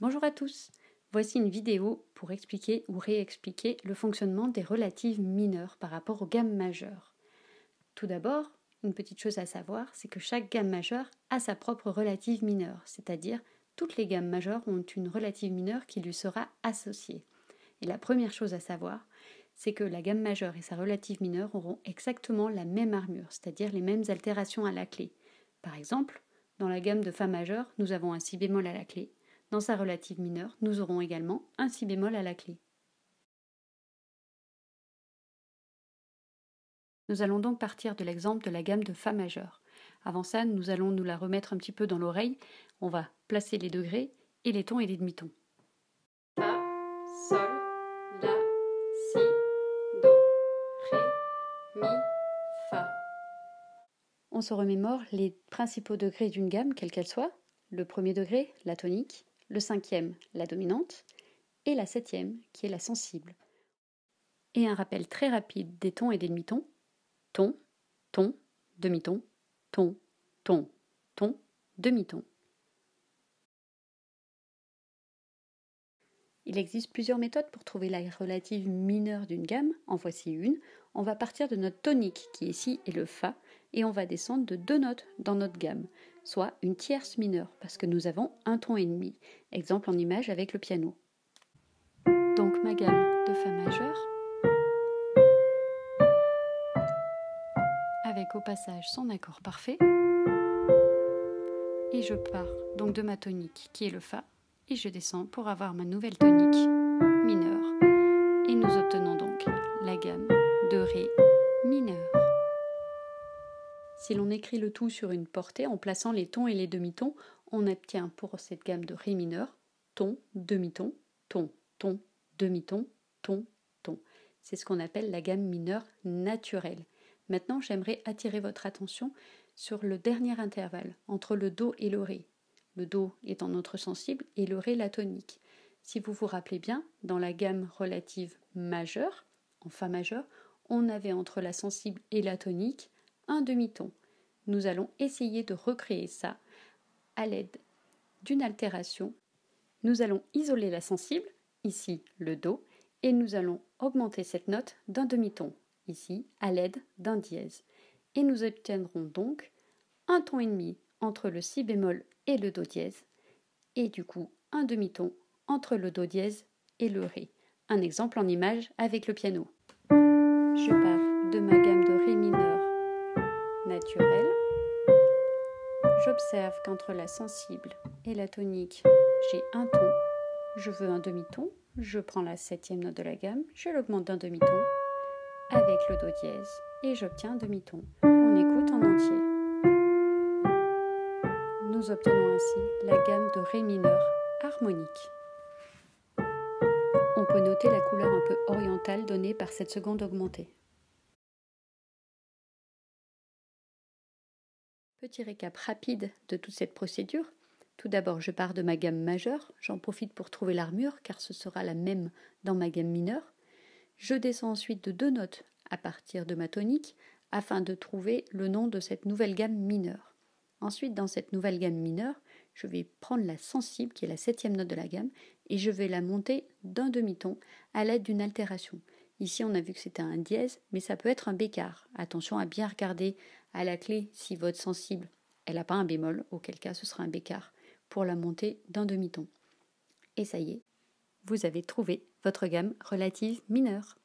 Bonjour à tous, voici une vidéo pour expliquer ou réexpliquer le fonctionnement des relatives mineures par rapport aux gammes majeures. Tout d'abord, une petite chose à savoir, c'est que chaque gamme majeure a sa propre relative mineure, c'est-à-dire toutes les gammes majeures ont une relative mineure qui lui sera associée. Et la première chose à savoir, c'est que la gamme majeure et sa relative mineure auront exactement la même armure, c'est-à-dire les mêmes altérations à la clé. Par exemple, dans la gamme de Fa majeur, nous avons un Si bémol à la clé. Dans sa relative mineure, nous aurons également un Si bémol à la clé. Nous allons donc partir de l'exemple de la gamme de Fa majeur. Avant ça, nous allons nous la remettre un petit peu dans l'oreille. On va placer les degrés et les tons et les demi-tons. Fa, Sol, La, Si, Do, Ré, Mi, Fa. On se remémore les principaux degrés d'une gamme, quelle qu'elle soit. Le premier degré, la tonique, le cinquième, la dominante, et la septième, qui est la sensible. Et un rappel très rapide des tons et des demi-tons. Ton, ton, demi-ton, ton, ton, ton, demi-ton. Il existe plusieurs méthodes pour trouver la relative mineure d'une gamme. En voici une. On va partir de notre tonique, qui ici est le Fa, et on va descendre de 2 notes dans notre gamme, soit une tierce mineure, parce que nous avons un ton et demi. Exemple en image avec le piano. Donc ma gamme de Fa majeur, avec au passage son accord parfait, et je pars donc de ma tonique qui est le Fa, et je descends pour avoir ma nouvelle tonique mineure, et nous obtenons donc la gamme de Ré mineur. Si l'on écrit le tout sur une portée en plaçant les tons et les demi-tons, on obtient pour cette gamme de Ré mineur ton, demi-ton, ton, ton, demi-ton, ton, ton. C'est ce qu'on appelle la gamme mineure naturelle. Maintenant, j'aimerais attirer votre attention sur le dernier intervalle, entre le Do et le Ré. Le Do étant notre sensible et le Ré la tonique. Si vous vous rappelez bien, dans la gamme relative majeure, en Fa majeur, on avait entre la sensible et la tonique un demi-ton. Nous allons essayer de recréer ça à l'aide d'une altération. Nous allons isoler la sensible, ici le Do, et nous allons augmenter cette note d'un demi-ton, ici à l'aide d'un dièse. Et nous obtiendrons donc un ton et demi entre le Si bémol et le Do dièse, et du coup un demi-ton entre le Do dièse et le Ré. Un exemple en image avec le piano. Je pars de ma gamme de Ré mineur naturelle. J'observe qu'entre la sensible et la tonique, j'ai un ton. Je veux un demi-ton. Je prends la septième note de la gamme, je l'augmente d'un demi-ton avec le Do dièse et j'obtiens un demi-ton. On écoute en entier. Nous obtenons ainsi la gamme de Ré mineur harmonique. On peut noter la couleur un peu orientale donnée par cette seconde augmentée. Petit récap rapide de toute cette procédure. Tout d'abord, je pars de ma gamme majeure, j'en profite pour trouver l'armure car ce sera la même dans ma gamme mineure. Je descends ensuite de 2 notes à partir de ma tonique afin de trouver le nom de cette nouvelle gamme mineure. Ensuite, dans cette nouvelle gamme mineure, je vais prendre la sensible qui est la septième note de la gamme et je vais la monter d'un demi-ton à l'aide d'une altération. Ici, on a vu que c'était un dièse, mais ça peut être un bécard. Attention à bien regarder à la clé si votre sensible, elle n'a pas un bémol, auquel cas ce sera un bécard, pour la monter d'un demi-ton. Et ça y est, vous avez trouvé votre gamme relative mineure.